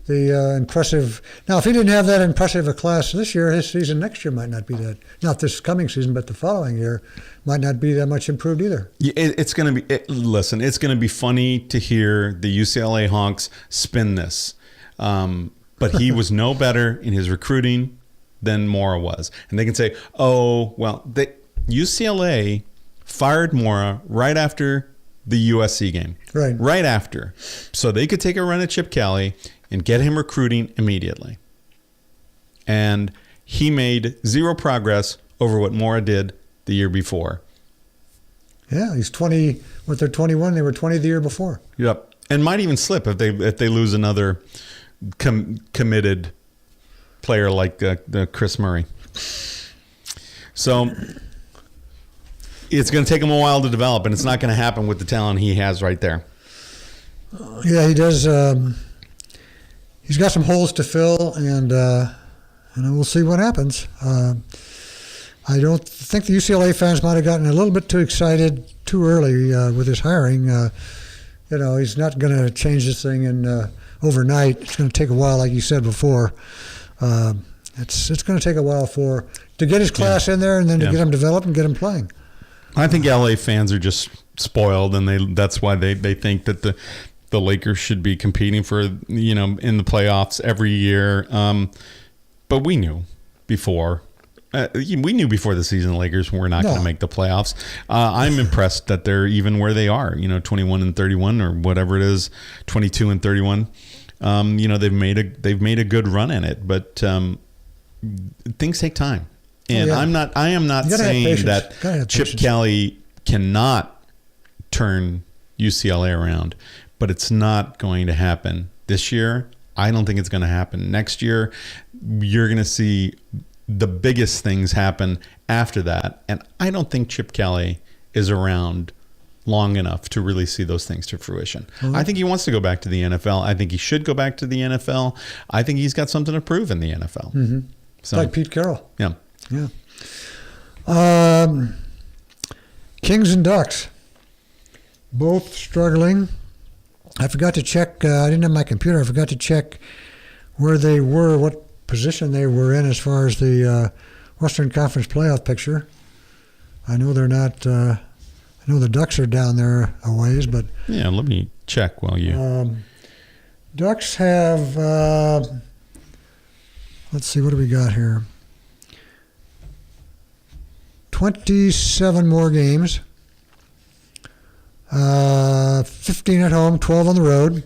the impressive. Now, if he didn't have that impressive a class this year, his season next year might not be that. Not this coming season, but the following year might not be that much improved either. It's going to be. Listen, it's going to be funny to hear the UCLA honks spin this, but he was no better in his recruiting than Mora was, and they can say, "Oh, well, UCLA fired Mora right after the USC game, right after, so they could take a run at Chip Kelly and get him recruiting immediately." And he made zero progress over what Mora did the year before. Yeah, he's 20. They're 21. They were 20 the year before. Yep, and might even slip if they lose another committed player like the Chris Murray. So it's going to take him a while to develop, and it's not going to happen with the talent he has right there. Yeah, he does. He's got some holes to fill, and we'll see what happens. I don't think the UCLA fans might have gotten a little bit too excited too early with his hiring. He's not going to change this thing in overnight. It's going to take a while, like you said before. It's going to take a while to get his class in there, and then to get him developed and get him playing. I think LA fans are just spoiled, and that's why they think that the Lakers should be competing for, in the playoffs every year. But we knew before. We knew before the season the Lakers were not going to make the playoffs. I'm impressed that they're even where they are, 21-31 or whatever it is, 22-31. They've made a good run in it, but things take time. And I am not saying that Chip Kelly cannot turn UCLA around, but it's not going to happen this year. I don't think it's going to happen next year. You're going to see the biggest things happen after that, and I don't think Chip Kelly is around long enough to really see those things to fruition. I think he wants to go back to the NFL. I think he should go back to the NFL. I think he's got something to prove in the NFL. Mm-hmm. So, like Pete Carroll. Yeah. Yeah. Kings and Ducks, both struggling. I forgot to check. I didn't have my computer. I forgot to check where they were, what position they were in as far as the Western Conference playoff picture. I know they're not. I know the Ducks are down there a ways, but Yeah, let me check while you. Ducks have. Let's see, what do we got here? 27 more games. 15 at home, 12 on the road.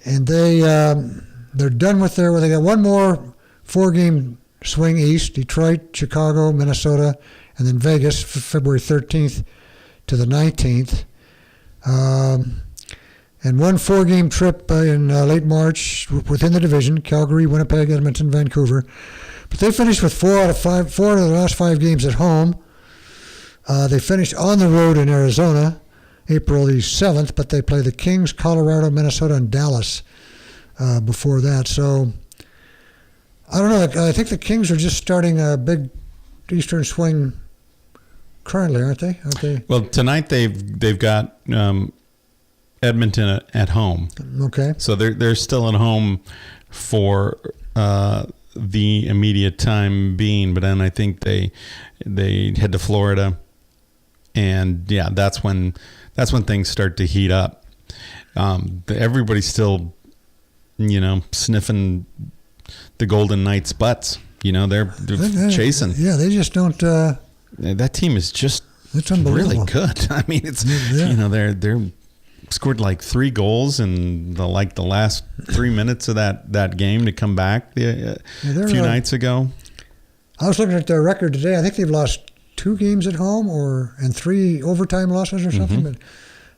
And they're done with their. They got one more 4-game swing east: Detroit, Chicago, Minnesota, and then Vegas, February 13th to the 19th. And one 4-game trip in late March within the division: Calgary, Winnipeg, Edmonton, Vancouver. But they finished with 4 out of the last 5 games at home. They finished on the road in Arizona, April the 7th, but they play the Kings, Colorado, Minnesota, and Dallas before that. So I don't know. I think the Kings are just starting a big Eastern swing currently, aren't they? Well, tonight they've got Edmonton at home. Okay. So they're still at home for the immediate time being, but then I think they head to Florida, and yeah, that's when things start to heat up. Everybody's still, sniffing the Golden Knights' butts. They're chasing. Yeah, they just don't. That team is just It's unbelievable. really good. I mean, it's they're scored like 3 goals in the last 3 minutes of that game to come back a few nights ago. I was looking at their record today. I think they've lost 2 games at home and 3 overtime losses or something. But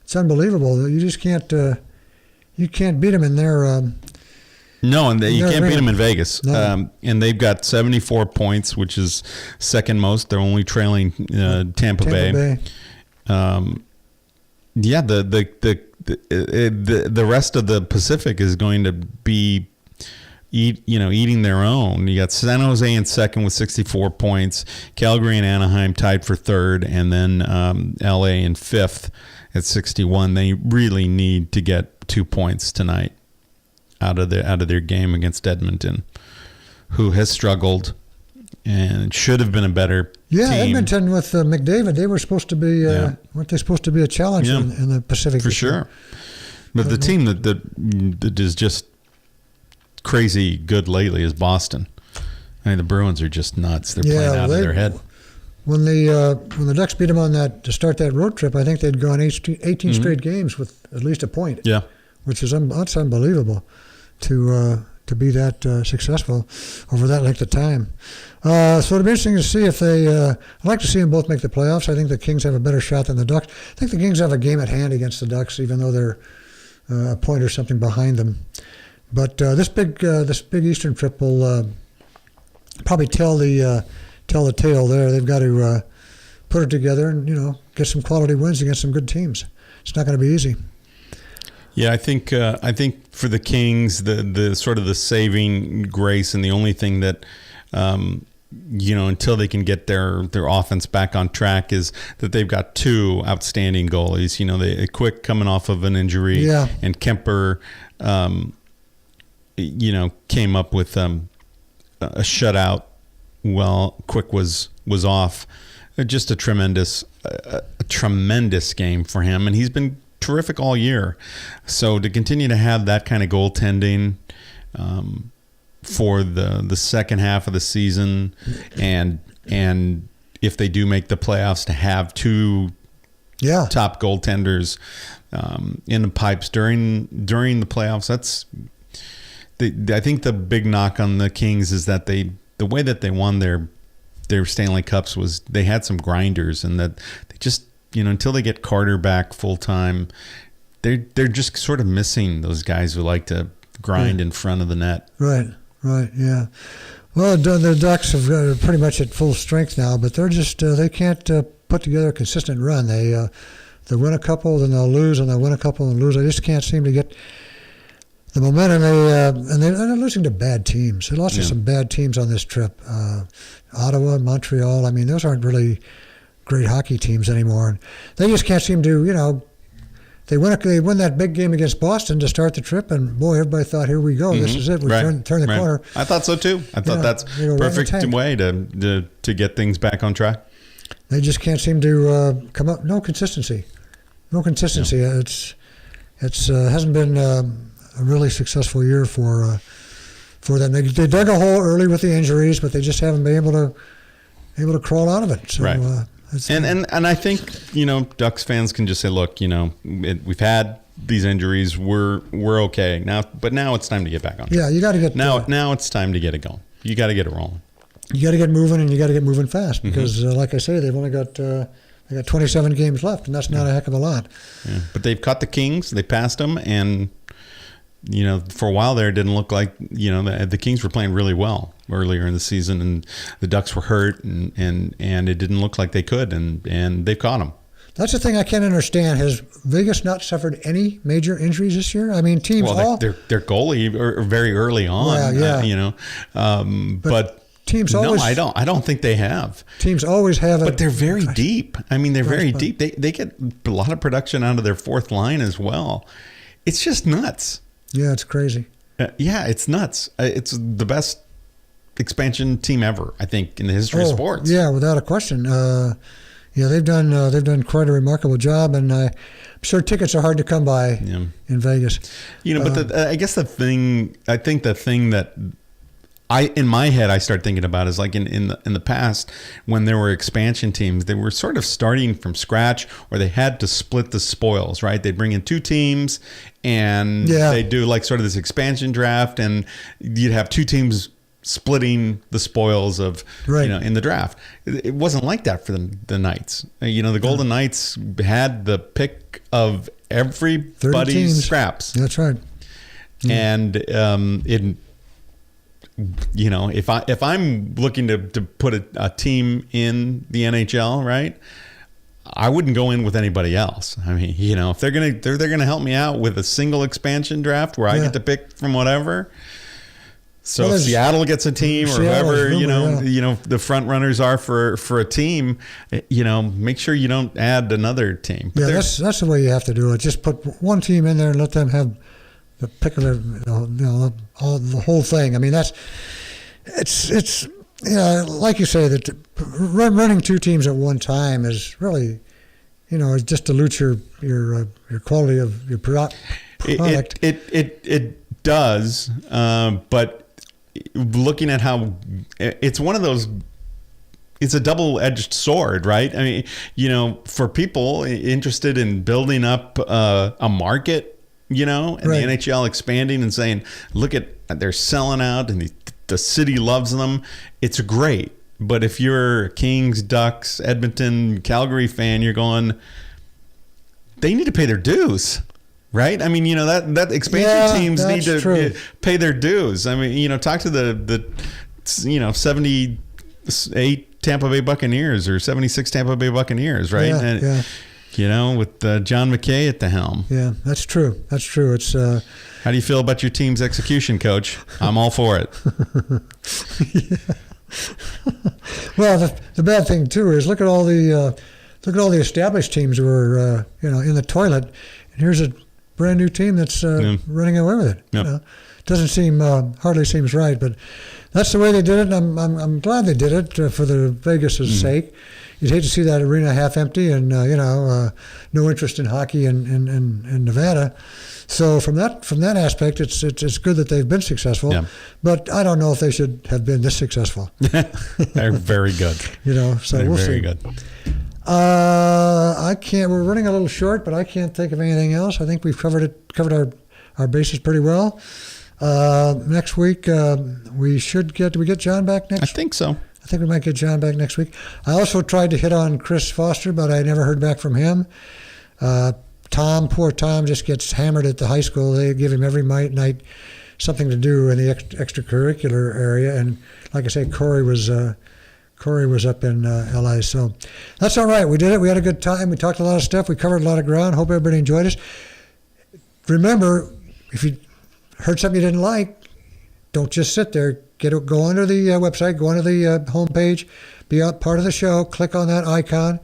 it's unbelievable. You just can't beat them in their. No, and you can't beat them in Vegas. No. And they've got 74 points, which is second most. They're only trailing Tampa Bay. Yeah, the rest of the Pacific is going to be eating their own. You got San Jose in second with 64 points, Calgary and Anaheim tied for third, and then LA in fifth at 61. They really need to get 2 points tonight out of their game against Edmonton, who has struggled and should have been a better team. Edmonton with McDavid, they were supposed to be weren't they supposed to be a challenge in the Pacific for sure. But the team that is just crazy good lately is Boston. I mean, the Bruins are just nuts. They're playing out of their head. When the Ducks beat them on that to start that road trip, I think they'd gone 18 straight games with at least a point. Yeah, which is that's unbelievable to be that successful over that length of time. So it'll be interesting to see if they. I'd like to see them both make the playoffs. I think the Kings have a better shot than the Ducks. I think the Kings have a game at hand against the Ducks, even though they're a point or something behind them. But this big Eastern trip will probably tell the tale there. They've got to put it together and get some quality wins against some good teams. It's not going to be easy. Yeah, I think for the Kings, the sort of the saving grace and the only thing that until they can get their offense back on track is that they've got 2 outstanding goalies. They Quick coming off of an injury, and Kemper, came up with a shutout while Quick was off. Just a tremendous game for him, and he's been terrific all year. So to continue to have that kind of goaltending for the second half of the season, and if they do make the playoffs, to have 2 top goaltenders in the pipes during the playoffs, I think the big knock on the Kings is that the way that they won their Stanley Cups was they had some grinders, and that they just until they get Carter back full time, they're just sort of missing those guys who like to grind in front of the net. Right, yeah. Well, the Ducks have pretty much at full strength now, but they're just they can't put together a consistent run. They win a couple, then they'll lose, and they'll win a couple and lose. They just can't seem to get the momentum. And they're losing to bad teams. They lost to some bad teams on this trip. Ottawa, Montreal. I mean, those aren't really great hockey teams anymore. And they just can't seem to, They win that big game against Boston to start the trip, and boy, everybody thought, here we go. This is it. We turn the corner. I thought so too. I thought that's perfect way to get things back on track. They just can't seem to come up. No consistency. Yeah. It's hasn't been a really successful year for them. They dug a hole early with the injuries, but they just haven't been able to crawl out of it. So, right. And I think Ducks fans can just say, look, we've had these injuries, we're okay now, but now it's time to get back on track. Yeah, you got to get now it's time to get it going. You got to get it rolling. You got to get moving, and you got to get moving fast because, like I say, they've only got 27 games left, and that's not a heck of a lot. Yeah. But they've caught the Kings, they passed them, and for a while there, it didn't look like the Kings were playing really well earlier in the season, and the Ducks were hurt, and it didn't look like they could, and they've caught them. That's the thing I can't understand. Has Vegas not suffered any major injuries this year? I mean, teams their goalie very early on, but teams always. No, I don't think they have. Teams always have but they're very deep. I mean, they're very deep. They get a lot of production out of their fourth line as well. It's just nuts. Yeah, it's crazy. It's nuts. It's the best expansion team ever, I think, in the history of sports. Yeah, without a question. They've done quite a remarkable job, and I'm sure tickets are hard to come by in Vegas. But I guess the thing that in my head I start thinking about is like in the past when there were expansion teams, they were sort of starting from scratch, or they had to split the spoils, right? They'd bring in two teams and they do like sort of this expansion draft, and you'd have two teams splitting the spoils of in the draft. It wasn't like that for the Knights. The Golden Knights had the pick of everybody's scraps. That's right. And if I'm looking to put a team in the NHL, right, I wouldn't go in with anybody else. I mean, if they're gonna help me out with a single expansion draft where I get to pick from whatever. So if Seattle gets a team, or whoever the front runners are for a team, make sure you don't add another team. But that's the way you have to do it. Just put one team in there and let them have the pick of the whole thing. I mean, it's like you say, that running two teams at one time is really, it just dilutes your quality of your product. It does, but looking at how it's one of those, it's a double-edged sword, right? I mean, for people interested in building up a market, and the NHL expanding and saying, look at, they're selling out and the city loves them. It's great. But if you're a Kings, Ducks, Edmonton, Calgary fan, you're going, they need to pay their dues. Right? I mean, that expansion teams need to pay their dues. I mean, talk to the 78 Tampa Bay Buccaneers or 76 Tampa Bay Buccaneers, right? With John McKay at the helm. Yeah, that's true. It's how do you feel about your team's execution, Coach? I'm all for it. Well, the bad thing too is look at all the established teams who are in the toilet, and here's a brand new team that's running away with it. Yep. Doesn't hardly seems right, but that's the way they did it. And I'm glad they did it for the Vegas' sake. You'd hate to see that arena half empty and no interest in hockey in Nevada. So from that aspect, it's good that they've been successful. Yeah. But I don't know if they should have been this successful. They're very good. So They're we'll very see. Good. I can't. We're running a little short, but I can't think of anything else. I think we've covered our bases pretty well. Next week we should get. Do we get John back next? I think so. I think we might get John back next week. I also tried to hit on Chris Foster, but I never heard back from him. Poor Tom, just gets hammered at the high school. They give him every night something to do in the extracurricular area. And like I say, Corey was up in LA, so that's all right. We did it. We had a good time. We talked a lot of stuff. We covered a lot of ground. Hope everybody enjoyed us. Remember, if you heard something you didn't like, don't just sit there. Go onto the website, go onto the homepage, be a part of the show, click on that icon,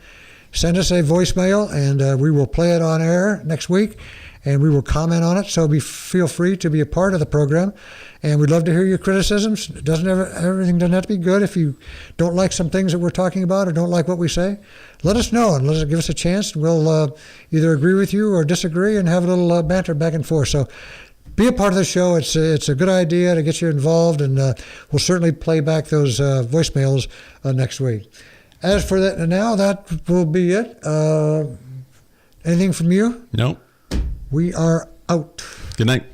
send us a voicemail, and we will play it on air next week, and we will comment on it. So feel free to be a part of the program, and we'd love to hear your criticisms. Everything doesn't have to be good. If you don't like some things that we're talking about or don't like what we say, let us know and give us a chance. We'll either agree with you or disagree and have a little banter back and forth. So be a part of the show. It's a good idea to get you involved, and we'll certainly play back those voicemails next week. As for that, now that will be it. Anything from you? No. We are out. Good night.